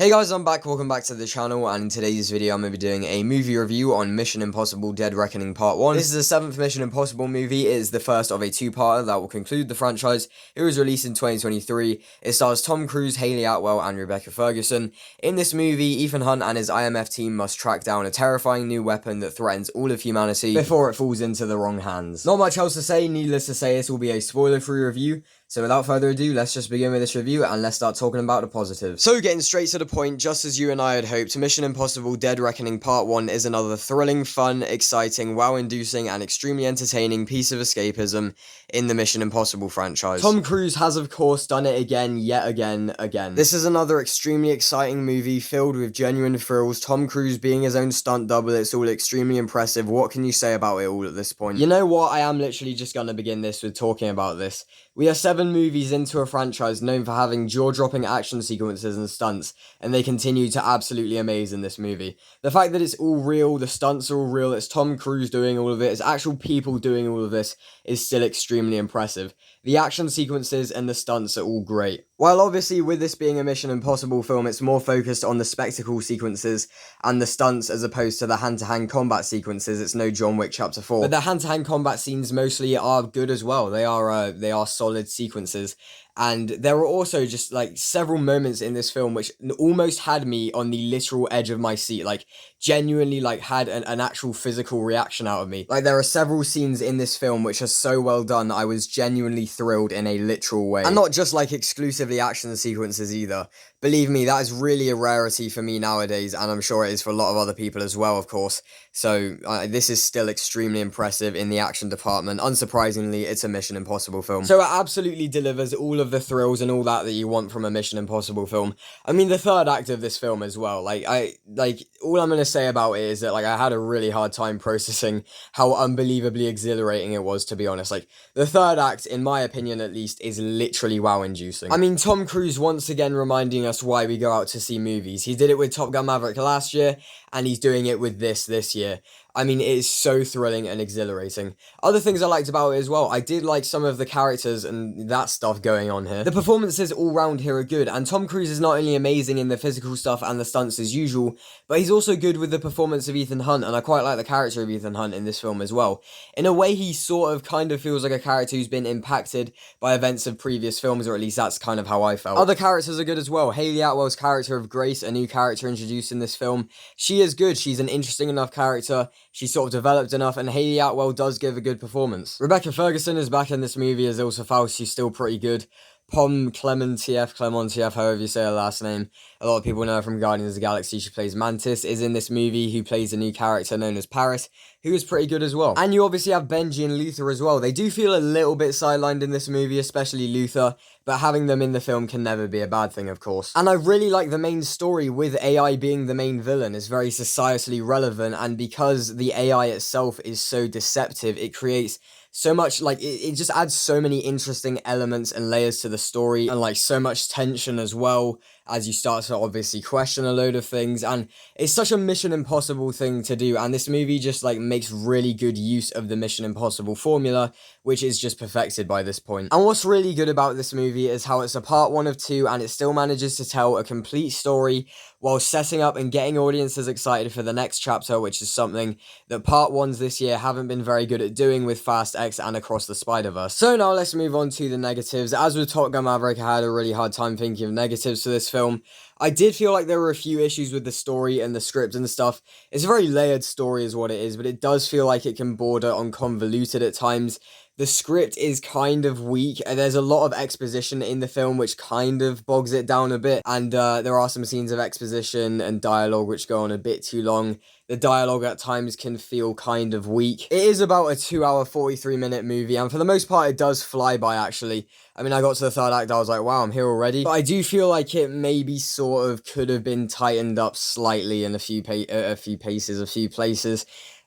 Hey guys, I'm back, welcome back to the channel, and in today's video I'm going to be doing a movie review on Mission Impossible Dead Reckoning Part 1. This is the 7th Mission Impossible movie. It is the first of a two-parter that will conclude the franchise. It was released in 2023. It stars Tom Cruise, Hayley Atwell, and Rebecca Ferguson. In this movie, Ethan Hunt and his IMF team must track down a terrifying new weapon that threatens all of humanity before it falls into the wrong hands. Not much else to say, needless to say this will be a spoiler-free review. So without further ado, let's just begin with this review and let's start talking about the positives. So getting straight to the point, just as you and I had hoped, Mission Impossible Dead Reckoning Part 1 is another thrilling, fun, exciting, wow-inducing and extremely entertaining piece of escapism in the Mission Impossible franchise. Tom Cruise has of course done it again, yet again. This is another extremely exciting movie filled with genuine thrills, Tom Cruise being his own stunt double. It's all extremely impressive. What can you say about it all at this point? You know what, I am literally just gonna begin this with talking about this. We are 7 movies into a franchise known for having jaw-dropping action sequences and stunts, and they continue to absolutely amaze in this movie. The fact that it's all real, the stunts are all real, it's Tom Cruise doing all of it, it's actual people doing all of this, is still extremely impressive. The action sequences and the stunts are all great. While obviously with this being a Mission Impossible film, it's more focused on the spectacle sequences and the stunts as opposed to the hand-to-hand combat sequences. It's no John Wick Chapter 4. But the hand-to-hand combat scenes mostly are good as well. They are solid sequences. And there were also just like several moments in this film which almost had me on the literal edge of my seat, like genuinely like had an actual physical reaction out of me. Like there are several scenes in this film which are so well done, I was genuinely thrilled in a literal way. And not just like exclusively action sequences either. Believe me, that is really a rarity for me nowadays, and I'm sure it is for a lot of other people as well, of course. So this is still extremely impressive in the action department. Unsurprisingly, it's a Mission Impossible film. So it absolutely delivers all of the thrills and all that you want from a Mission Impossible film. I mean, the third act of this film as well. All I'm gonna say about it is that I had a really hard time processing how unbelievably exhilarating it was, to be honest. Like the third act, in my opinion at least, is literally wow-inducing. I mean, Tom Cruise once again reminding us why we go out to see movies. He did it with Top Gun Maverick last year, and he's doing it with this year. I mean, it is so thrilling and exhilarating. Other things I liked about it as well, I did like some of the characters and that stuff going on here. The performances all round here are good, and Tom Cruise is not only amazing in the physical stuff and the stunts as usual, but he's also good with the performance of Ethan Hunt, and I quite like the character of Ethan Hunt in this film as well. In a way, he sort of kind of feels like a character who's been impacted by events of previous films, or at least that's kind of how I felt. Other characters are good as well. Hayley Atwell's character of Grace, a new character introduced in this film, she is good. She's an interesting enough character. She's sort of developed enough, and Hayley Atwell does give a good performance. Rebecca Ferguson is back in this movie as Ilsa Faust. She's still pretty good. Clementieff, however you say her last name. A lot of people know her from Guardians of the Galaxy. She plays Mantis, is in this movie, who plays a new character known as Paris, who is pretty good as well. And you obviously have Benji and Luther as well. They do feel a little bit sidelined in this movie, especially Luther, but having them in the film can never be a bad thing, of course. And I really like the main story with AI being the main villain. It's very societally relevant, and because the AI itself is so deceptive, it creates so much, it just adds so many interesting elements and layers to the story, and so much tension as well, as you start to obviously question a load of things, and it's such a Mission Impossible thing to do, and this movie just makes really good use of the Mission Impossible formula, which is just perfected by this point. And what's really good about this movie is how it's a part 1 of 2, and it still manages to tell a complete story while setting up and getting audiences excited for the next chapter, which is something that part 1s this year haven't been very good at doing with Fast X and Across the Spider-Verse. So now let's move on to the negatives. As with Top Gun Maverick, I had a really hard time thinking of negatives for this film. I did feel like there were a few issues with the story and the script and stuff. It's a very layered story is what it is, but it does feel like it can border on convoluted at times. The script is kind of weak, and there's a lot of exposition in the film which kind of bogs it down a bit, and there are some scenes of exposition and dialogue which go on a bit too long. The dialogue at times can feel kind of weak. It is about a 2-hour, 43-minute movie, and for the most part it does fly by, actually. I mean, I got to the third act, I was like, wow, I'm here already. But I do feel like it maybe sort of could have been tightened up slightly in a few places.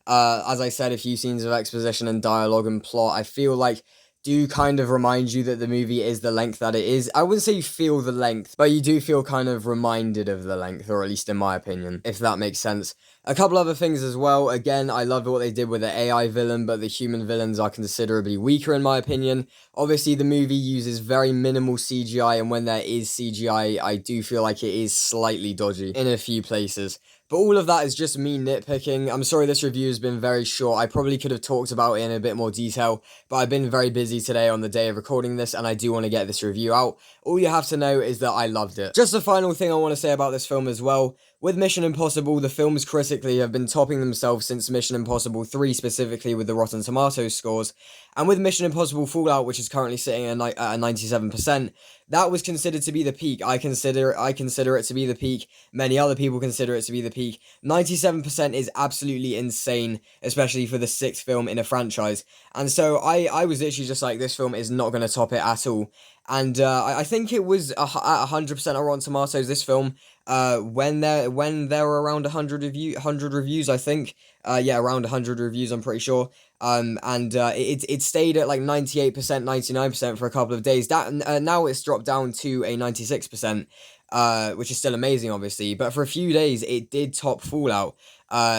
As I said, a few scenes of exposition and dialogue and plot, I feel like do kind of remind you that the movie is the length that it is. I wouldn't say you feel the length, but you do feel kind of reminded of the length, or at least in my opinion, if that makes sense. A couple other things as well. Again, I love what they did with the AI villain, but the human villains are considerably weaker in my opinion. Obviously, the movie uses very minimal CGI, and when there is CGI, I do feel like it is slightly dodgy in a few places. But all of that is just me nitpicking. I'm sorry this review has been very short. I probably could have talked about it in a bit more detail, but I've been very busy today on the day of recording this, and I do want to get this review out. All you have to know is that I loved it. Just a final thing I want to say about this film as well. With Mission Impossible, the films critically have been topping themselves since Mission Impossible 3, specifically with the Rotten Tomatoes scores. And with Mission Impossible Fallout, which is currently sitting at a 97%, that was considered to be the peak. I consider it to be the peak. Many other people consider it to be the peak. 97% is absolutely insane, especially for the 6th film in a franchise. And so I was literally just like, this film is not going to top it at all. And I think it was at 100% on Rotten Tomatoes, this film, when there were around 100 reviews, I think. Yeah, around 100 reviews, I'm pretty sure. It stayed at like 98%, 99% for a couple of days. That now it's dropped down to a 96%, which is still amazing, obviously. But for a few days, it did top Fallout.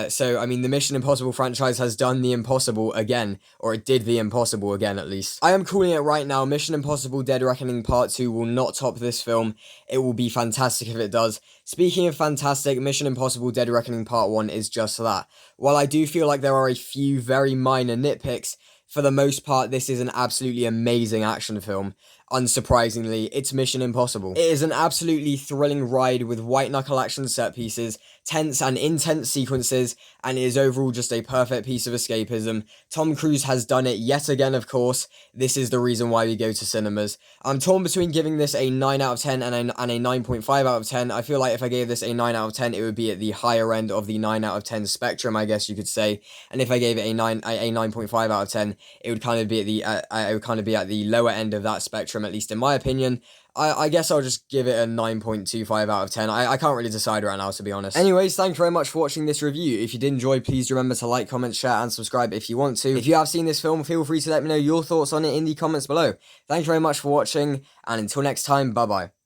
So, I mean, the Mission Impossible franchise has done the impossible again, or it did the impossible again, at least. I am calling it right now. Mission Impossible Dead Reckoning Part 2 will not top this film. It will be fantastic if it does. Speaking of fantastic, Mission Impossible Dead Reckoning Part 1 is just that. While I do feel like there are a few very minor nitpicks, for the most part, this is an absolutely amazing action film. Unsurprisingly, it's Mission Impossible. It is an absolutely thrilling ride with white-knuckle action set pieces, tense and intense sequences, and it is overall just a perfect piece of escapism. Tom Cruise has done it yet again, of course. This is the reason why we go to cinemas. I'm torn between giving this a 9 out of 10 and a 9.5 out of 10. I feel like if I gave this a 9 out of 10, it would be at the higher end of the 9 out of 10 spectrum, I guess you could say. And if I gave it a 9.5 out of 10, it would kind of be at the lower end of that spectrum, at least in my opinion. I guess I'll just give it a 9.25 out of 10. I can't really decide right now, to be honest. Anyways, thank you very much for watching this review. If you did enjoy, please remember to like, comment, share, and subscribe if you want to. If you have seen this film, feel free to let me know your thoughts on it in the comments below. Thank you very much for watching, and until next time, bye-bye.